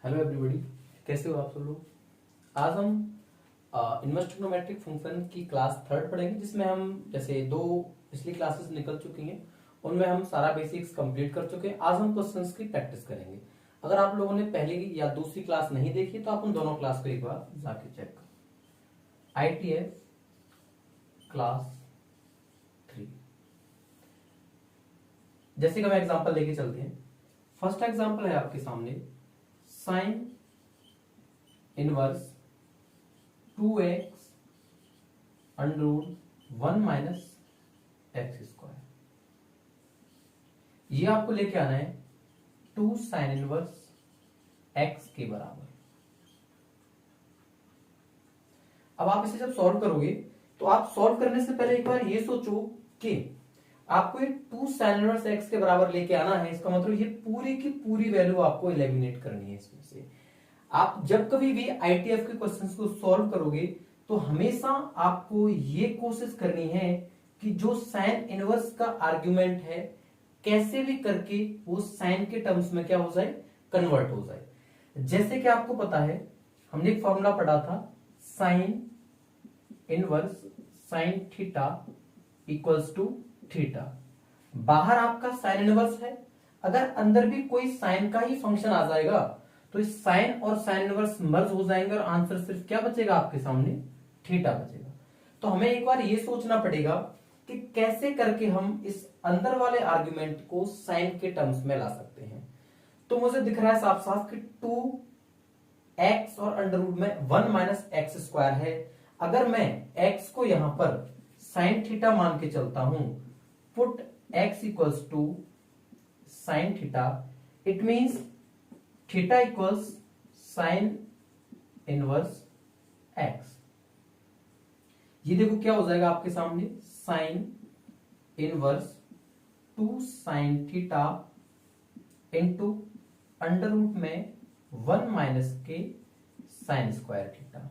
Hello everybody, कैसे हो आप सब लोग। आज हम इनवर्स ट्रिग्नोमेट्रिक फंक्शन की क्लास थर्ड पढ़ेंगे, जिसमें हम जैसे दो पिछली क्लासेस निकल चुकी हैं, उनमें हम सारा बेसिक्स कंप्लीट कर चुके हैं। आज हम क्वेश्चंस की प्रैक्टिस करेंगे। अगर आप लोगों ने पहली या दूसरी क्लास नहीं देखी तो आप उन दोनों क्लास को एक बार जाके चेक करो। ITF class 3। जैसे कि हम एग्जाम्पल लेके चलते हैं। फर्स्ट एग्जाम्पल है आपके सामने, sine inverse 2x under root 1 minus x square. ये आपको लेके आना है 2 साइन इनवर्स x के बराबर। अब आप इसे जब सॉल्व करोगे तो आप सॉल्व करने से पहले एक बार ये सोचो कि आपको ये 2 साइन इनवर्स x के बराबर लेके आना है। इसका मतलब ये पूरी की पूरी वैल्यू आपको एलिमिनेट करनी है इसमें से। आप जब कभी भी ITF के क्वेश्चंस को सॉल्व करोगे तो हमेशा आपको ये कोशिश करनी है कि जो साइन इनवर्स का आर्ग्यूमेंट है कैसे भी करके वो साइन के टर्म्स में क्या हो जाए, कन्वर्ट हो जाए। जैसे कि आपको पता है, हमने एक फॉर्मूला पढ़ा था, sine inverse sine theta equals to theta. बाहर आपका साइन इनवर्स है, अगर अंदर भी कोई साइन का ही फंक्शन आ जाएगा तो इस साइन और साइन इनवर्स मर्ज हो जाएंगे और आंसर सिर्फ क्या बचेगा आपके सामने, थीटा बचेगा। तो हमें एक बार ये सोचना पड़ेगा कि कैसे करके हम इस अंदर वाले आर्गुमेंट को साइन के टर्म्स में ला सकते हैं। तो मुझे दिख रहा है साफ साफ कि 2x और अंडर रूट में 1 माइनस एक्स स्क्वायर है। अगर मैं x को यहां पर साइन थीटा मान के चलता हूं, put x equals to sine theta, it means theta equals sine inverse x। ये देखो क्या हो जाएगा आपके सामने, sine inverse 2 sine theta into under root में 1 माइनस के साइन स्क्वायर थीटा।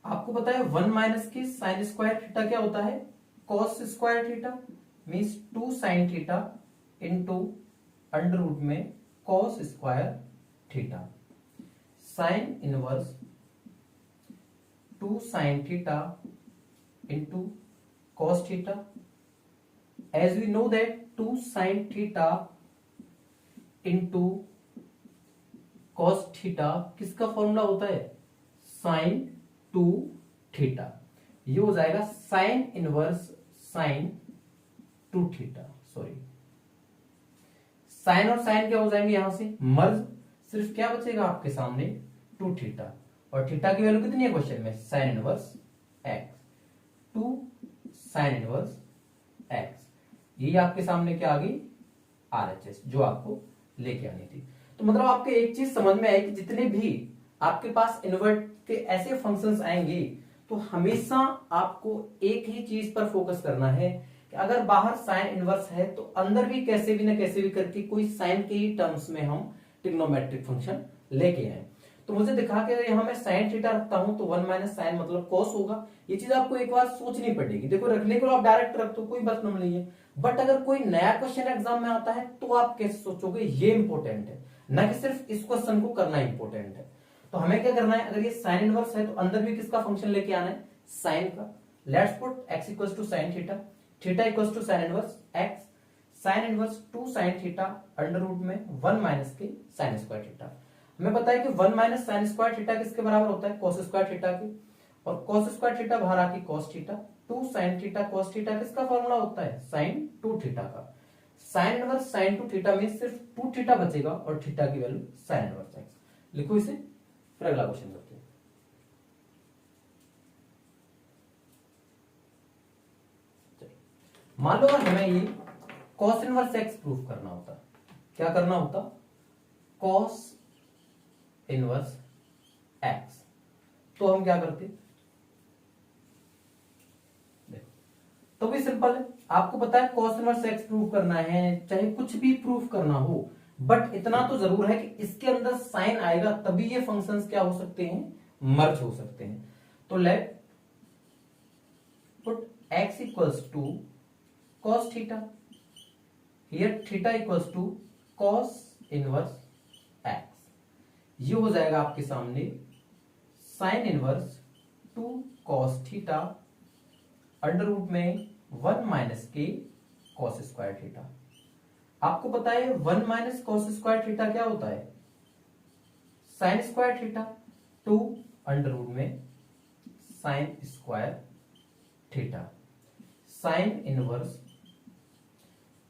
आपको पता है 1 माइनस के साइन स्क्वायर थीटा क्या होता है, cos square theta, means 2 sine theta into under root में cos square theta. Sine inverse 2 sine theta into cos theta. As we know that 2 sine theta into cos theta किसका formula होता है, sine 2 theta. ये हो जाएगा sine inverse sine 2 theta. Sorry, sine और sine क्या हो जाएंगे यहां से मर्ज, सिर्फ क्या बचेगा आपके सामने 2 थीटा। और थीटा की वैल्यू कितनी है क्वेश्चन में, sine inverse x. 2 sine inverse x, ये आपके सामने क्या आ गई, RHS, जो आपको लेके आनी थी। तो मतलब आपको एक चीज समझ में आई कि जितने भी आपके पास इन्वर्ट के ऐसे फंक्शंस आएंगे तो हमेशा आपको एक ही चीज पर फोकस करना है कि अगर बाहर साइन इनवर्स है तो अंदर भी कैसे भी ना कैसे भी करके कोई साइन के ही टर्म्स में हम ट्रिग्नोमेट्रिक फंक्शन लेके आए। तो मुझे दिखा के यहां मैं साइन थीटा रखता हूं तो 1 माइनस साइन मतलब कॉस होगा। ये चीज आपको एक बार सोचनी पड़ेगी। देखो रखने को आप डायरेक्ट रख दो, कोई मतलब नहीं है, बट अगर कोई नया क्वेश्चन एग्जाम में आता है तो आप कैसे सोचोगे, ये इंपॉर्टेंट है, ना कि सिर्फ इस क्वेश्चन को करना इंपॉर्टेंट है। तो हमें क्या करना है, अगर ये साइन इनवर्स है तो अंदर भी किसका फंक्शन लेके आना है, साइन का। Let's put x equals to sine theta, theta equals to sine inverse x, sine inverse 2 sine theta under root में 1 माइनस के साइन स्क्वायर थीटा। हमें पता है कि 1 माइनस साइन स्क्वायर थीटा किसके बराबर होता है, कॉस स्क्वायर थीटा के, और कॉस स्क्वायर थीटा बाहर आके cos theta. 2 sine theta cos theta किसका फॉर्मूला होता है, साइन 2 थीटा का। साइन इनवर्स साइन 2 थीटा में सिर्फ 2 थीटा बचेगा और थीटा की वैल्यू साइन इनवर्स एक्स। लिखो इसे, फिर अगला क्वेश्चन करते हैं। मान लो अगर हमें ये कॉस इनवर्स एक्स प्रूफ करना होता, क्या करना होता, कॉस इनवर्स एक्स, तो हम क्या करते, देखो तो भी सिंपल है। आपको पता है कॉस इनवर्स एक्स प्रूफ करना है, चाहे कुछ भी प्रूफ करना हो, बट इतना तो जरूर है कि इसके अंदर साइन आएगा तभी ये फंक्शंस क्या हो सकते हैं, मर्ज हो सकते हैं। तो let put x equals to cos theta, here theta equals to cos inverse ये हो जाएगा आपके सामने sine inverse 2 cos theta under root में 1 माइनस के कॉस स्क्वायर थीटा। आपको पता है 1 माइनस कॉस स्क्वायर थीटा क्या होता है? Sine square theta. 2 under root में sine square theta, sine inverse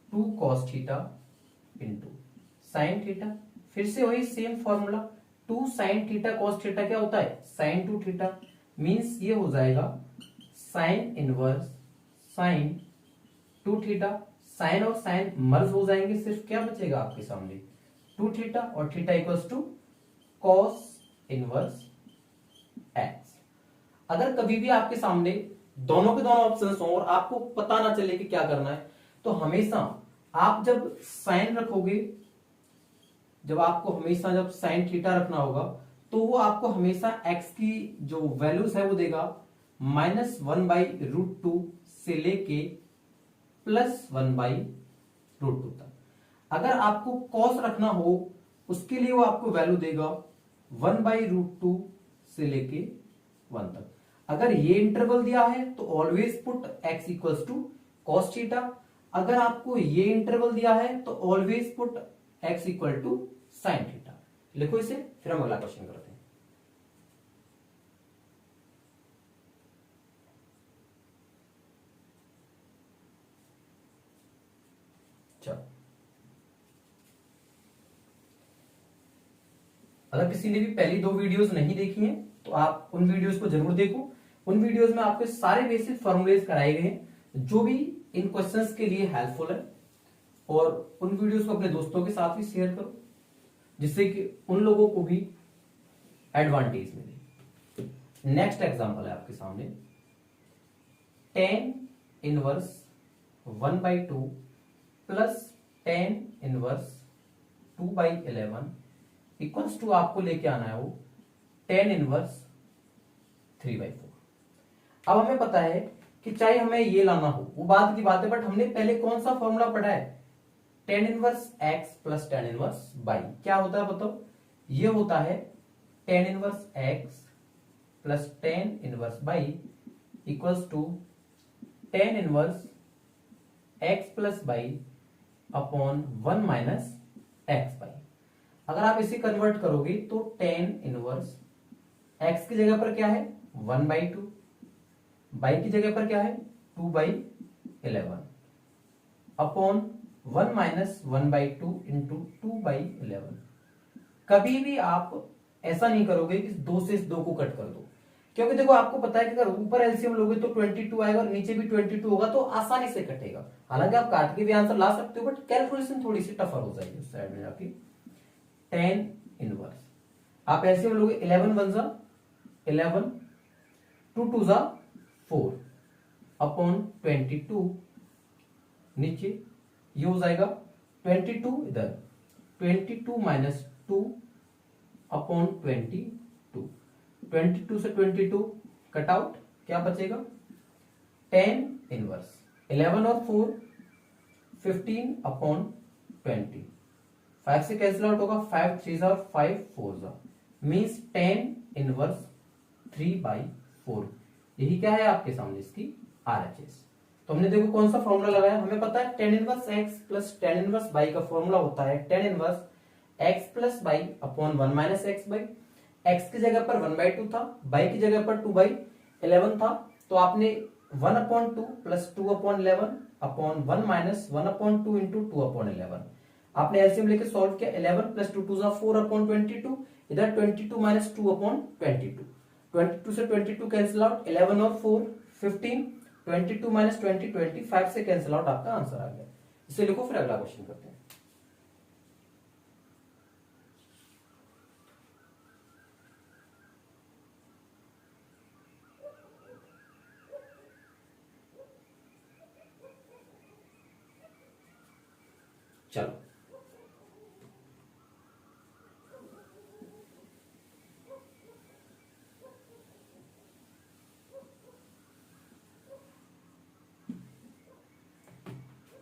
2 cos theta into sine theta. फिर से वही same formula, 2 sine theta cos theta क्या होता है? Sine 2 theta. मीन्स ये हो जाएगा sine inverse sine 2 theta. Sine और साइन मर्ज हो जाएंगे, सिर्फ क्या बचेगा आपके सामने? 2 थीटा, और theta equals to cos inverse x. अगर कभी भी आपके सामने दोनों के दोनों ऑप्शंस हो और आपको पता ना चले कि क्या करना है, तो हमेशा आप जब साइन रखोगे, जब साइन थीटा रखना होगा, तो वो आपको हमेशा एक्स की जो वैल्यूज है वो देगा -1/√2 से लेके +1/√2 तक। अगर आपको कॉस रखना हो, उसके लिए वो आपको वैल्यू देगा 1/√2 से लेके 1 तक। अगर ये इंटरवल दिया है तो always put x equals to cos theta. अगर आपको ये इंटरवल दिया है तो always put x equal to sine theta. लिखो इसे, फिर हम अगला क्वेश्चन करते हैं। चलो, अगर किसी ने भी पहली 2 वीडियोस नहीं देखी हैं तो आप उन वीडियोस को जरूर देखो। उन वीडियोस में आपके सारे बेसिक फॉर्मूलेज कराए गए हैं जो भी इन क्वेश्चंस के लिए हेल्पफुल है, और उन वीडियोस को अपने दोस्तों के साथ भी शेयर करो, जिससे कि उन लोगों को भी एडवांटेज मिले। नेक्स्ट एग्जांपल है आपके सामने, tan inverse 1/2 plus tan inverse 2/11 equals to आपको लेके आना है वो tan इनवर्स 3/4। अब हमें पता है कि चाहे हमें ये लाना हो वो बात की बात है, बट हमने पहले कौन सा फॉर्मूला पढ़ा है? tan inverse x plus tan inverse y। क्या होता है बताओ? ये होता है tan inverse x plus tan inverse y equals to tan inverse x plus y upon 1 minus x y. अगर आप इसे कन्वर्ट करोगे तो tan इनवर्स x की जगह पर क्या है? 1/2, y की जगह पर क्या है? 2/11 अपॉन 1 माइनस 1/2 इंटू 2/11। कभी भी आप ऐसा नहीं करोगे कि 2 से इस 2 को कट कर दो, क्योंकि देखो आपको पता है कि अगर ऊपर एलसीएम लोगे तो 22 आएगा और नीचे भी 22 होगा, तो आसानी से कटेगा। हालांकि आप काट के भी आंसर ला सकते हो, बट कैलकुलेशन थोड़ी सी टफर हो जाएगी उस साइड में जाके। tan इनवर्स आप एलसीएम लोगे 11 1 जा 11, 2 2 जा 4 अपॉन 22, नीचे ये हो जाएगा 22, इधर 22 माइनस 2 अपॉन 22, 22 से 22 कट आउट, क्या बचेगा? tan इनवर्स 11 और 4 15 अपॉन 20, 5 से कैंसिल आउट होगा, 5 3 जा 5 4 जा, मीन्स tan इनवर्स 3/4। यही क्या है आपके सामने? इसकी RHS। तो हमने देखो कौन सा फॉर्मूला लगाया, हमें पता है tan inverse x plus tan inverse y का फॉर्मूला होता है tan inverse x plus y upon 1 minus x by. x की जगह पर 1/2 था, y की जगह पर 2/11 था, तो आपने 1/2 प्लस 2/11 अपॉन 1 माइनस 1/2 इंटू 2/11। आपने एलसीएम लेके सॉल्व किया, 11 प्लस 2 2 जा 4/22, इधर 22 माइनस 2/22, 22 से 22 कैंसिल आउट, 11 और 4 15, 22 माइनस 20 25 से कैंसिल आउट, आपका आंसर आ गया। इसे लिखो, फिर अगला क्वेश्चन करते हैं। चलो,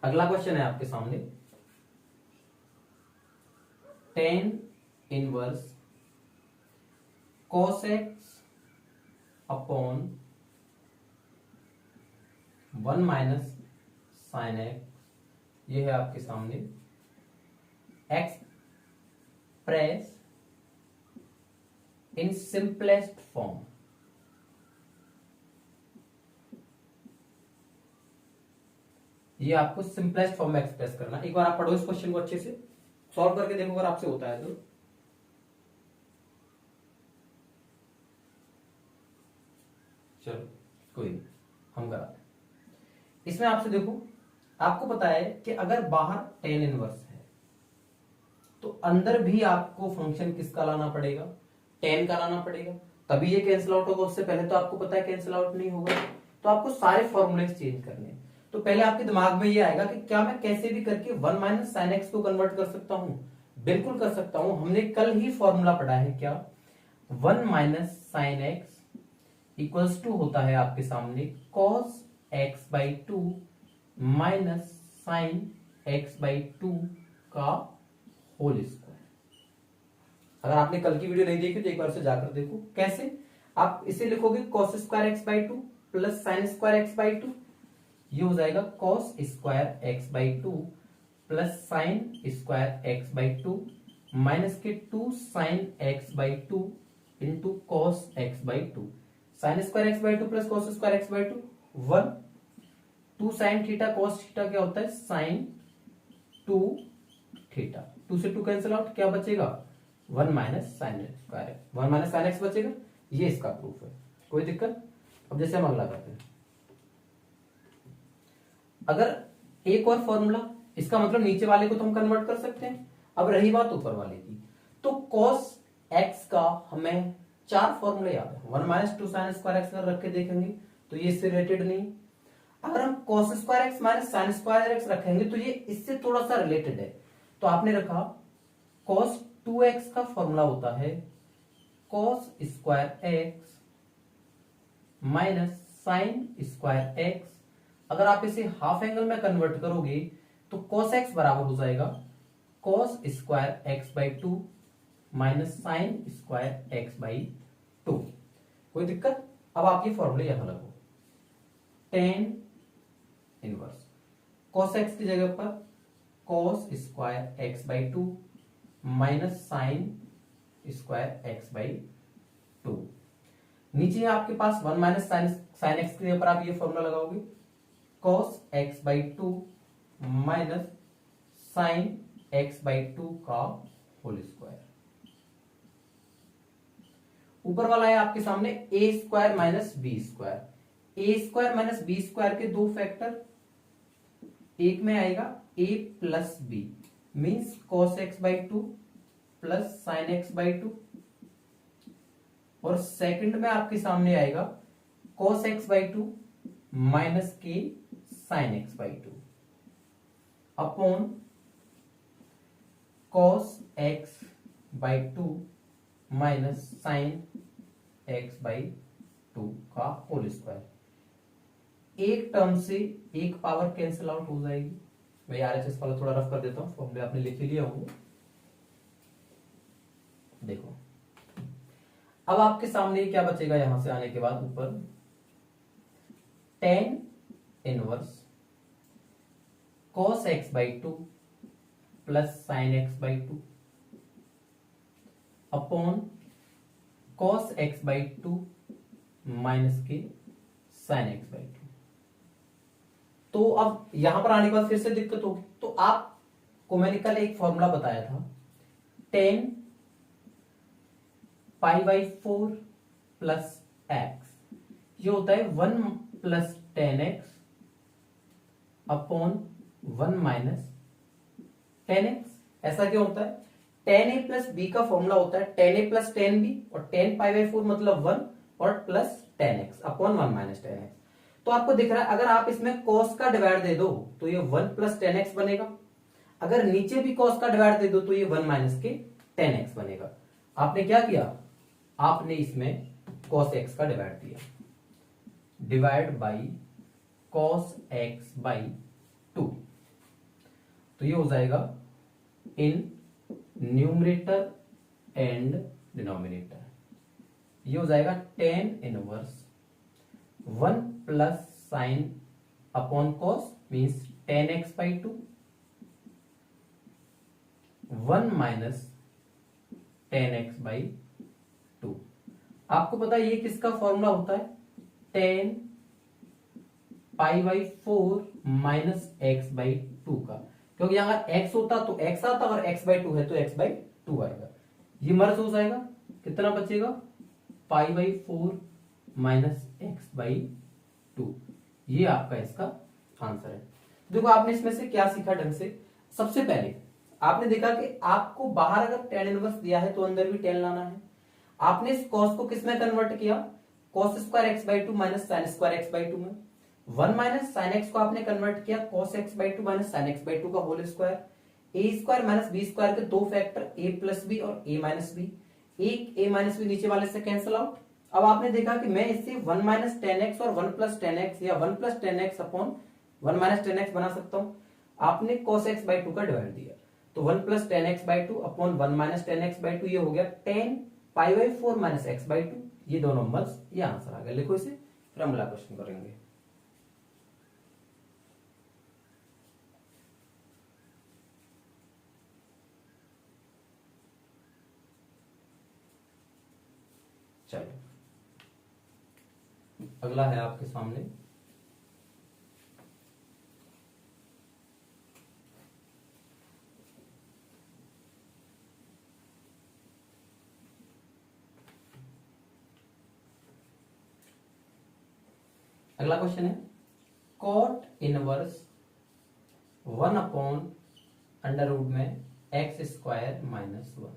अगला क्वेश्चन है आपके सामने, tan inverse cos x upon 1 minus sine x, ये है आपके सामने एक्सप्रेस इन सिंपलेस्ट फॉर्म। ये आपको सिंपलेस्ट फॉर्म में एक्सप्रेस करना। एक बार आप पढ़ो इस क्वेश्चन को अच्छे से, सॉल्व करके देखो अगर आपसे होता है तो। चलो कोई नहीं, हम कराते हैं। इसमें आपसे देखो, आपको पता है कि अगर बाहर टेन इनवर्स है तो अंदर भी आपको फंक्शन किसका लाना पड़ेगा, टेन का लाना पड़ेगा, तभी ये कैंसिल आउट होगा। उससे पहले तो आपको पता है कैंसिल आउट नहीं होगा। तो आपको सारे फॉर्मूले चेंज करने हैं। तो पहले आपके दिमाग में ये आएगा कि क्या मैं कैसे भी करके 1 माइनस साइन एक्स को कन्वर्ट कर सकता हूं। बिल्कुल कर सकता हूं, हमने कल ही फॉर्मूला पढ़ा है। क्या 1 minus sine x equals to होता है आपके सामने cos x by two minus sine x by two का होल स्क्वायर। अगर आपने कल की वीडियो नहीं देखी तो एक बार से जाकर देखो। कैसे आप इसे लिखोगे, cos square x by two plus sine square x by to, ये हो जाएगा cos square x by two plus sine square x by two minus के 2 sign x by two into cos x by to. Sine square x by two plus cos square x by to 1, 2 sine theta cos theta क्या होता है sine 2 theta, 2 से 2 cancel out, क्या बचेगा 1 minus sine square, 1 minus sine x बचेगा। ये इसका proof है, कोई दिक्कत। अब जैसे हम अगला करते हैं, अगर एक और फॉर्मूला, इसका मतलब नीचे वाले को तो हम कन्वर्ट कर सकते हैं। अब रही बात ऊपर वाले की, तो कॉस एक्स का हमें 4 फॉर्मूले याद है। 1 माइनस 2 साइन स्क्वायर एक्स अगर रख के देखेंगे तो ये इससे रिलेटेड नहीं। अगर हम cos square x minus sine square x रखेंगे तो ये इससे थोड़ा सा रिलेटेड है। तो आपने रखा कॉस 2x का फॉर्मूला होता है cos square x minus sine square x. अगर आप इसे हाफ एंगल में कन्वर्ट करोगे तो cos x बराबर हो जाएगा cos square x by two minus sine square x by to. कोई दिक्कत। अब आप ये फॉर्मूले यहां लगो, टेन इनवर्स cos x की जगह पर cos square x by two minus sine square x by to. नीचे है आपके पास 1 माइनस साइन एक्स की जगह पर आप ये फॉर्मूला लगाओगे cos x by two minus sine x by two का होल स्क्वायर। ऊपर वाला है आपके सामने a square minus b square. A square minus b square के 2 फैक्टर, एक में आएगा a plus b means cos x by two plus sine x by two, और सेकंड में आपके सामने आएगा cos x by two minus के sine x by two upon cos x by two minus sine x by two का whole square. एक term से एक पावर कैंसिल आउट हो जाएगी। मैं आरएचएस वाला थोड़ा रफ कर देता हूं, फॉर्मूले आपने लिख ही लिया होगा। देखो अब आपके सामने क्या बचेगा, यहां से आने के बाद ऊपर tan inverse cos x by two plus sine x by two upon cos x by two minus के साइन एक्स बाई टू। तो अब यहां पर आने के बाद फिर से दिक्कत होगी। तो आपको मैंने कल एक फॉर्मूला बताया था, ten pi by 4 plus x, ये होता है 1 plus ten x upon 1 minus ten x. ऐसा क्यों होता है, टेन ए प्लस बी का फॉर्मूला होता है टेन ए प्लस टेन बी, और टेन पाई बाई 4 मतलब 1 और plus ten x upon 1 minus ten x. तो आपको दिख रहा है अगर आप इसमें cos का डिवाइड दे दो तो ये 1 प्लस टेन एक्स बनेगा, अगर नीचे भी cos का डिवाइड दे दो तो ये 1 माइनस के टेन एक्स बनेगा। आपने क्या किया, आपने इसमें cos x का डिवाइड दिया, divide by cos x by to, तो ये हो जाएगा इन न्यूमरेटर एंड डिनोमिनेटर। ये हो जाएगा tan inverse 1 plus sine upon cos means 10x/2 1 minus 10x/2। आपको पता है ये किसका फॉर्मूला होता है? 10π/4 माइनस x/2 का, क्योंकि अगर x होता तो x आता, अगर x/2 है तो x/2 आएगा। ये मर्ज हो जाएगा, कितना बचेगा? π/4 माइनस x/2। ये आपका इसका आंसर है। देखो आपने इसमें से क्या सीखा ढंग से। सबसे पहले आपने देखा कि आपको बाहर अगर tan इनवर्स दिया है तो अंदर भी tan लाना है। आपने इस cos को किस में कन्वर्ट किया? cos square x/2 minus sine square x/2 में। 1 माइनस साइन x को आपने कन्वर्ट किया cos x/2 minus sine x/2 का whole square. a square minus b square के दो फैक्टर a प्लस बी और a माइनस बी। एक a माइनस बी नीचे वाले से कैंसिल आउट। अब आपने देखा कि मैं इससे 1 माइनस टेन एक्स और 1 प्लस टेन एक्स या 1 plus ten x upon 1 minus ten x बना सकता हूं। आपने cos x/2 का डिवाइड दिया तो 1 plus ten x/2 upon 1 minus ten x/2, ये हो गया 10π/4 माइनस x/2। ये दो नंबर्स, ये आंसर आ गया। लिखो इसे, फिर हम अगला क्वेश्चन करेंगे। चलो अगला है आपके सामने अगला क्वेश्चन है cot inverse 1 upon under root में x स्क्वायर माइनस 1।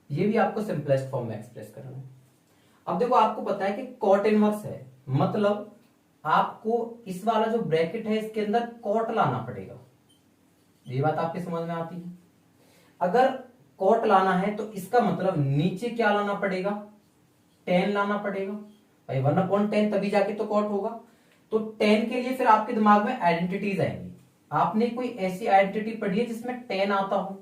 ये भी आपको सिंपलेस्ट फॉर्म में एक्सप्रेस करना है। अब देखो आपको पता है कि cot इनवर्स है, मतलब आपको इस वाला जो ब्रैकेट है इसके अंदर cot लाना पड़ेगा। ये बात आपके समझ में आती है? अगर cot लाना है तो इसका मतलब नीचे क्या लाना पड़ेगा? tan लाना पड़ेगा भाई। 1/10 तभी जाके तो cot होगा। तो tan के लिए फिर आपके दिमाग में आइडेंटिटीज आएंगी। आपने कोई ऐसी आइडेंटिटी पढ़ी है जिसमें tan आता हो?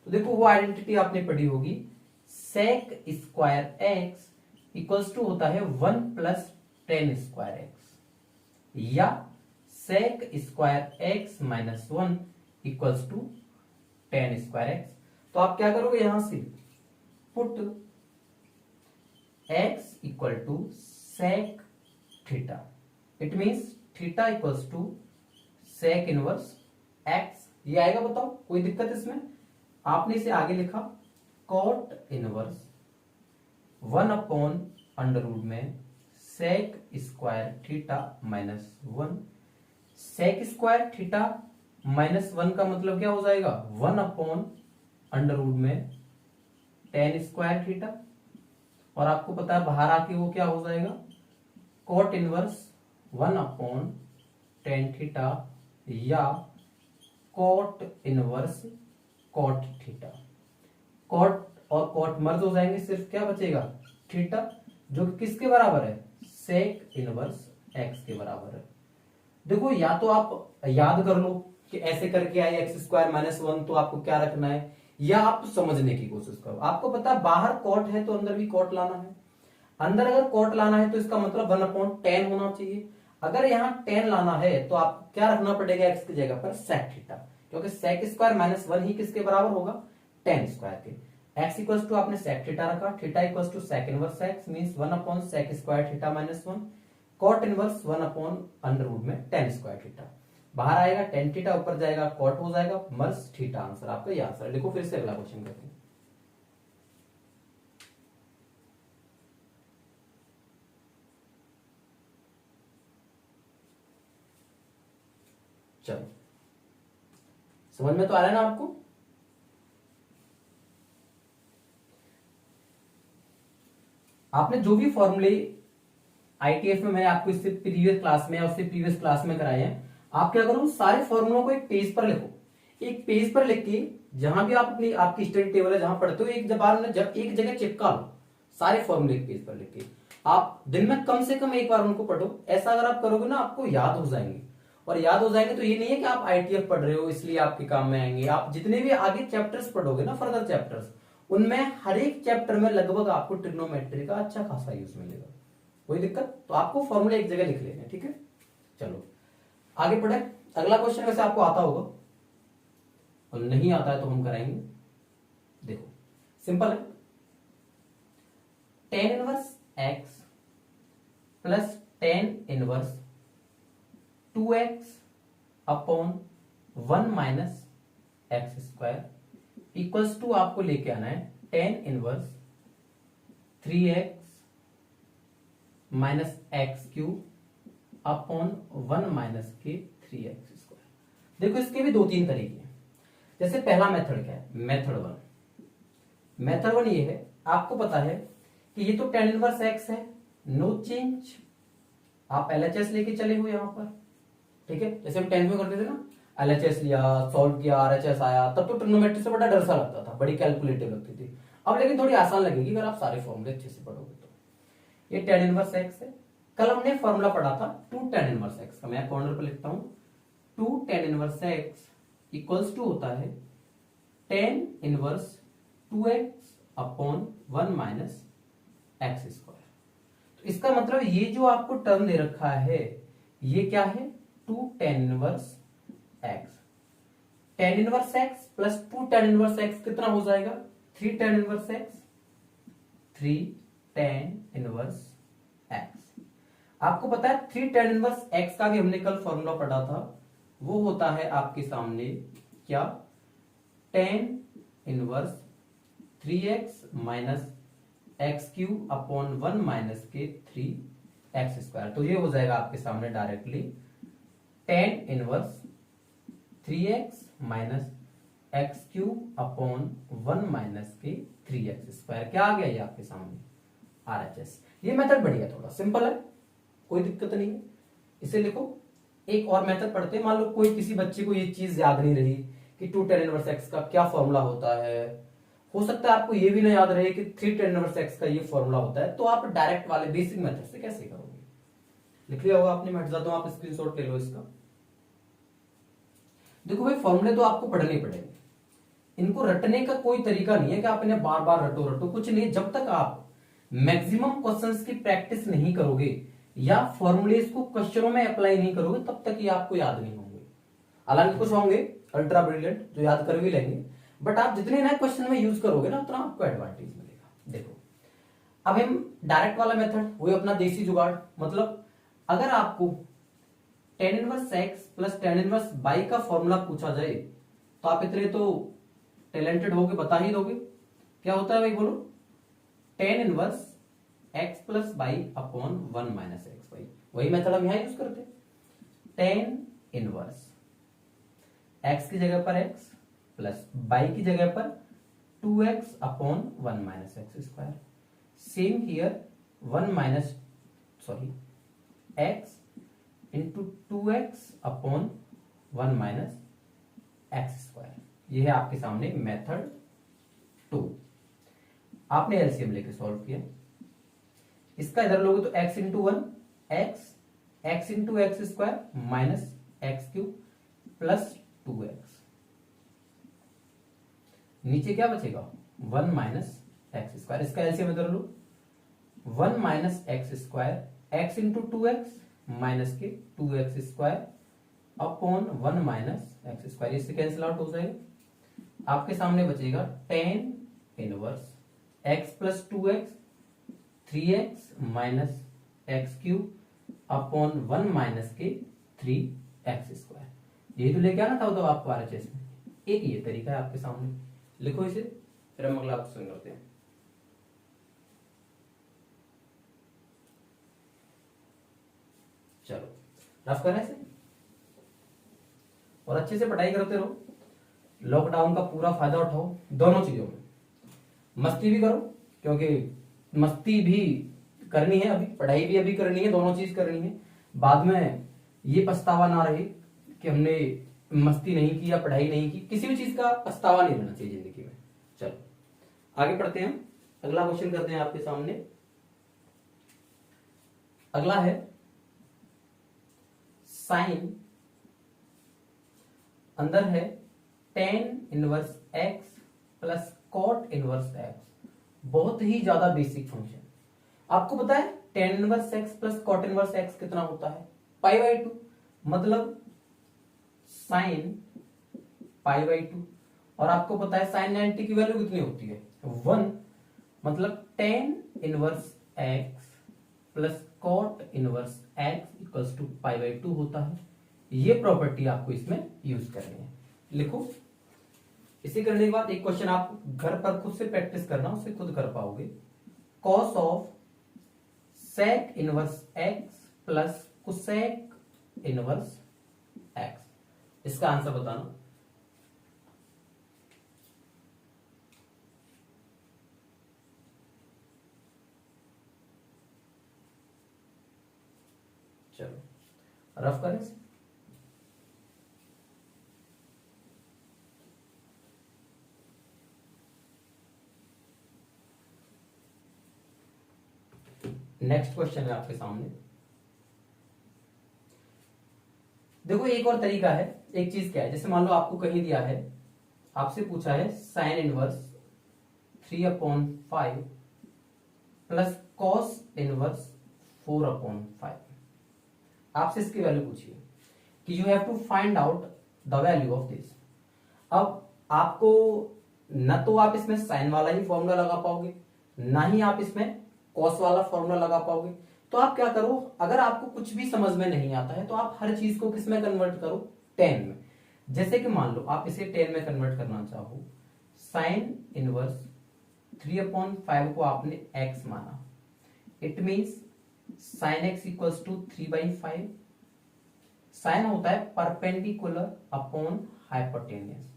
तो देखो वो आइडेंटिटी आपने पढ़ी होगी, sec square x equals to होता है 1 प्लस tan स्क्वायर x, या sec square x minus 1 equals to tan square x। तो आप क्या करोगे, यहां से put x equal to sec theta. It means theta equals to sec inverse x। ये आएगा, बताओ कोई दिक्कत इसमें? आपने इसे आगे लिखा cot inverse 1 upon under root में sec square theta minus 1। sec square theta minus 1 का मतलब क्या हो जाएगा? 1 अपॉन अंडर रूट में tan स्क्वायर थीटा। और आपको पता है बाहर आके वो क्या हो जाएगा? cot inverse 1 upon tan theta या cot inverse cot theta. cot और cot मर्ज हो जाएंगे, सिर्फ क्या बचेगा? थीटा, जो कि किसके बराबर है? sec इनवर्स x के बराबर है। देखो या तो आप याद कर लो कि ऐसे करके आए x स्क्वायर माइनस 1, तो आपको क्या रखना है, या आप समझने की कोशिश करो। आपको पता है बाहर cot है तो अंदर भी cot लाना है। अंदर अगर cot लाना है तो इसका मतलब 1/10 होना चाहिए। अगर यहाँ tan लाना है तो आप क्या रखना पड़ेगा x की जगह पर? sec थीटा, क्योंकि sec स्क्वायर माइनस 1 ही किसके बराबर होगा? tan स्क्वायर के। x इक्वल्स टू आपने sec थीटा रखा, theta equals to sec inverse x means 1 upon sec square theta minus 1। cot inverse 1 upon under root में tan स्क्वायर थीटा। बाहर आएगा tan थीटा, ऊपर जाएगा cot हो जाएगा, मर्ज थीटा। आंसर आपका ये आंसर है। देखो फिर से अगला क्वेश्चन करते हैं। चलो समझ में तो आ रहा है ना आपको? आपने जो भी फॉर्मूले आईटीएफ में मैंने आपको इससे प्रीवियस क्लास में या उससे प्रीवियस क्लास में कराए हैं, आप क्या करो, सारे फॉर्मूलों को एक पेज पर लिखो। एक पेज पर लिख के जहां भी आप अपनी आपकी स्टडी टेबल है जहां पढ़ते हो, एक जब एक जगह चिपका लो सारे फॉर्मूले एक पेज पर लिख के। आप दिन में कम से कम एक बार उनको पढ़ो। ऐसा अगर आप करोगे ना आपको याद हो जाएंगे। और याद हो जाएंगे तो ये नहीं है कि आप आईटीएफ पढ़ रहे हो इसलिए आपके काम में आएंगे। आप जितने भी आगे चैप्टर्स पढ़ोगे ना, फर्दर चैप्टर्स, उनमें हर एक चैप्टर में लगभग आपको ट्रिग्नोमेट्री का अच्छा खासा यूज मिलेगा। कोई दिक्कत? तो आपको फॉर्मूला एक जगह लिख लेना, ठीक है। चलो आगे बढ़े। अगला क्वेश्चन वैसे आपको आता होगा और नहीं आता है तो हम कराएंगे। देखो सिंपल है, tan inverse x plus tan inverse 2x upon 1 minus x square equals to आपको लेके आना है tan inverse 3x minus x cube upon 1 minus के 3x स्क्वायर। देखो इसके भी दो तीन तरीके हैं। जैसे पहला मेथड क्या है, मेथड वन ये है, आपको पता है कि ये तो टेन इनवर्स एक्स है, नो चेंज, आप एलएचएस लेके चले हो यहां पर, ठीक है। जैसे हम 10th में करते थे ना, एलएचएस लिया, सॉल्व किया, आरएचएस आया, तब तो ट्रिग्नोमेट्री से बड़ा डर सा लगता था, बड़ी कैलकुलेटिव लगती थी। अब लेकिन थोड़ी आसान लगेगी अगर आप सारे फॉर्मूले अच्छे से पढ़ोगे तो। ये टेन इनवर्स एक्स है, कल हमने फॉर्मूला पढ़ा था 2 टेन इनवर्स एक्स का, मैं कॉर्नर पर लिखता हूं 2 tan inverse x equals to होता है tan inverse 2x upon 1 minus x square. तो इसका मतलब ये जो आपको टर्म दे रखा है ये क्या है, 2 tan inverse x. Ten inverse x plus 2 tan inverse x कितना हो जाएगा, 3 ten inverse x, 3 ten inverse x. आपको पता है 3 टेन इनवर्स एक्स का भी हमने कल फॉर्मूला पढ़ा था, वो होता है आपके सामने क्या, ten inverse 3x minus x cube upon 1 minus के 3x स्क्वायर। तो ये हो जाएगा आपके सामने directly ten inverse 3x minus x cube upon 1 minus के 3x स्क्वायर। क्या आ गया ये आपके सामने, आरएचएस। ये मेथड बढ़िया, थोड़ा सिंपल है, कोई दिक्कत नहीं है, इसे लिखो। एक और मेथड पढ़ते हैं। मान लो कोई किसी बच्चे को ये चीज याद नहीं रही कि 2 टेन इनवर्स एक्स का क्या फॉर्मूला होता है, हो सकता है आपको ये भी ना याद रहे कि 3 टेन इनवर्स एक्स का ये फॉर्मूला होता है, तो आप डायरेक्ट वाले बेसिक मेथड से कैसे करोगे। लिख लिया होगा आपने, मैं हट जाता हूं, आप स्क्रीनशॉट ले लो इसका। देखो भाई फॉर्मूले तो आपको पढ़ने पड़ेंगे, इनको रटने का कोई तरीका नहीं है कि आप इन्हें बार बार रटो रटो, कुछ नहीं। जब तक आप मैक्सिमम क्वेश्चंस की प्रैक्टिस नहीं करोगे या फॉर्मूलेज को क्वेश्चनों में अप्लाई नहीं करोगे तब तक ये आपको याद नहीं होंगे। हालांकि कुछ होंगे अल्ट्रा ब्रिलियंट जो याद कर भी लेंगे, बट आप जितने नए क्वेश्चन में यूज करोगे ना उतना आपको एडवांटेज मिलेगा। देखो अब हम डायरेक्ट वाला मेथड, वो अपना देसी जुगाड़, मतलब अगर आपको ten inverse x plus tan inverse by का फॉर्मूला पूछा जाए तो आप इतने तो टैलेंटेड होगे, बता ही दोगे। क्या होता है भाई बोलो, ten inverse x plus by upon 1 minus x by. वही मेथड हम यहां यूज करते हैं, टेन इनवर्स एक्स की जगह पर एक्स प्लस बाई की जगह पर 2x upon 1 minus x square. Same here 1 minus x into 2x upon 1 minus x square. यह है आपके सामने मेथड 2। आपने एलसीएम लेके सॉल्व किया, इसका इधर लोगे तो x into 1 x into x square minus x cube plus 2x। नीचे क्या बचेगा, 1 माइनस एक्स स्क्वायर। इसका एलसीएम इधर लो, 1 minus x square x into 2x minus के 2x square upon 1 minus x square. इससे कैंसिल आउट हो जाएगा, आपके सामने बचेगा tan inverse x plus 2x 3x minus x cube upon 1 minus के 3x स्क्वायर। यही तो लेके आना था तो आपको आरएचएस में। एक ये तरीका है आपके सामने, लिखो इसे, फिर हम अगला क्वेश्चन करते हैं। चलो रफ करें इसे और अच्छे से पढ़ाई करते रहो। लॉकडाउन का पूरा फायदा उठाओ, दोनों चीजों में मस्ती भी करो, क्योंकि मस्ती भी करनी है, अभी पढ़ाई भी अभी करनी है, दोनों चीज करनी है। बाद में ये पछतावा ना रहे कि हमने मस्ती नहीं की या पढ़ाई नहीं की, किसी भी चीज का पछतावा नहीं रहना चाहिए जिंदगी में। चलो आगे पढ़ते हैं, अगला क्वेश्चन करते हैं आपके सामने। अगला है साइन, अंदर है tan inverse x plus cot inverse x, बहुत ही ज्यादा बेसिक फंक्शन। आपको पता है tan inverse x plus cot inverse x कितना होता है? पाई बाई टू, मतलब साइन पाई बाई टू। और आपको पता है साइन 90 की वैल्यू कितनी होती है? 1, मतलब tan inverse x plus cot inverse x equals to pi by two होता है। ये प्रॉपर्टी आपको इसमें यूज करनी है, लिखो। इसे करने के बाद एक क्वेश्चन आप घर पर खुद से प्रैक्टिस करना, उससे खुद कर पाओगे। Cos of sec inverse x plus cosec inverse x, इसका आंसर बताना। चलो रफ करें। नेक्स्ट क्वेश्चन है आपके सामने। देखो एक और तरीका है, एक चीज क्या है, जैसे मान लो आपको कहीं दिया है, आपसे पूछा है sine inverse 3/5 plus cos inverse 4/5। आपसे इसकी वैल्यू पूछिए कि you have to find out the value of this. अब आपको न तो आप इसमें साइन वाला ही फॉर्मूला लगा पाओगे, ना ही आप इसमें कॉस वाला फॉर्मूला लगा पाओगे। तो आप क्या करो, अगर आपको कुछ भी समझ में नहीं आता है तो आप हर चीज को किस में कन्वर्ट करो? टेन में। जैसे कि मान लो आप इसे टेन में कन्वर्ट करना चाहो, साइन इनवर्स 3/5 को आपने x माना, it means sine x equals to 3/5। Sine होता है परपेंडिकुलर अपॉन हाइपोटेनियस,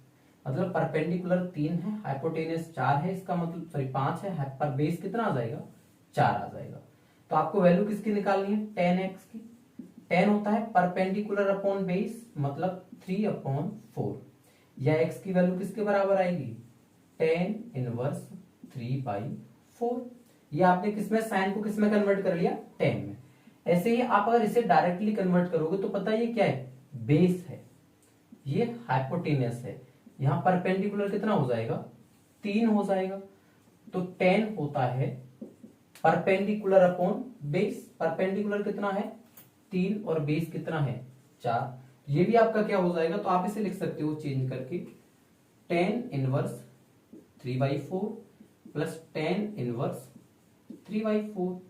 मतलब परपेंडिकुलर 3 है, हाइपोटेनियस 4 है, इसका मतलब सॉरी 5 है, पर बेस कितना आ जाएगा? 4 आ जाएगा। तो आपको वैल्यू किसकी निकालनी है? टेन एक्स की। टेन होता है परपेंडिकुलर अपॉन बेस, मतलब 3/4, या x की वैल्यू किसके बराबर आएगी? Tan inverse 3/4। ये आपने किसमें, साइन को किसमें कन्वर्ट कर लिया? टेन में। ऐसे ही आप अगर इसे डायरेक्टली कन्वर्ट करोगे तो पता है ये क्या है? बेस है, ये हाइपोटेनियस है। यहां परपेंडिकुलर कितना हो जाएगा? 3 हो जाएगा। तो 10 होता है परपेंडिकुलर अपॉन बेस। परपेंडिकुलर कितना है? 3, और बेस कितना है? 4। ये भी आपका क्या हो जाएगा? तो आप इसे लिख सकते हो चेंज करके, 10 इनवर्स 3/4 प्लस 10 इनवर्स 3/4,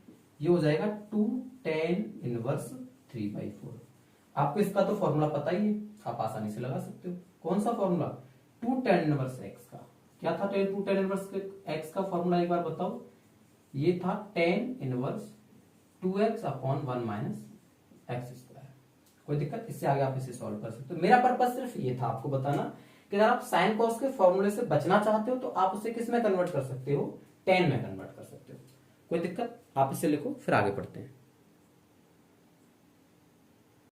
ये हो जाएगा 2 10 इनवर्स 3/4। आपको इसका तो फॉर्मूला पता ही है, आप आसानी से लगा सकते हो। कौन सा फॉर्मूला? 2 tan इनवर्स एक्स का। क्या था 2 tan इनवर्स एक्स का फॉर्मूला, एक बार बताओ। ये था tan inverse 2x upon 1 minus x square. कोई दिक्कत? इससे आगे आप इसे सॉल्व कर सकते हो। मेरा पर्पस सिर्फ ये था आपको बताना कि अगर आप साइन कॉस के फॉर्मूले से बचना चाहते हो तो आप उसे किस में कन्वर्ट कर सकते हो? tan में कन्वर्ट कर सकते हो। कोई दिक्कत? आप इसे लिखो, फिर आगे पढ़ते हैं।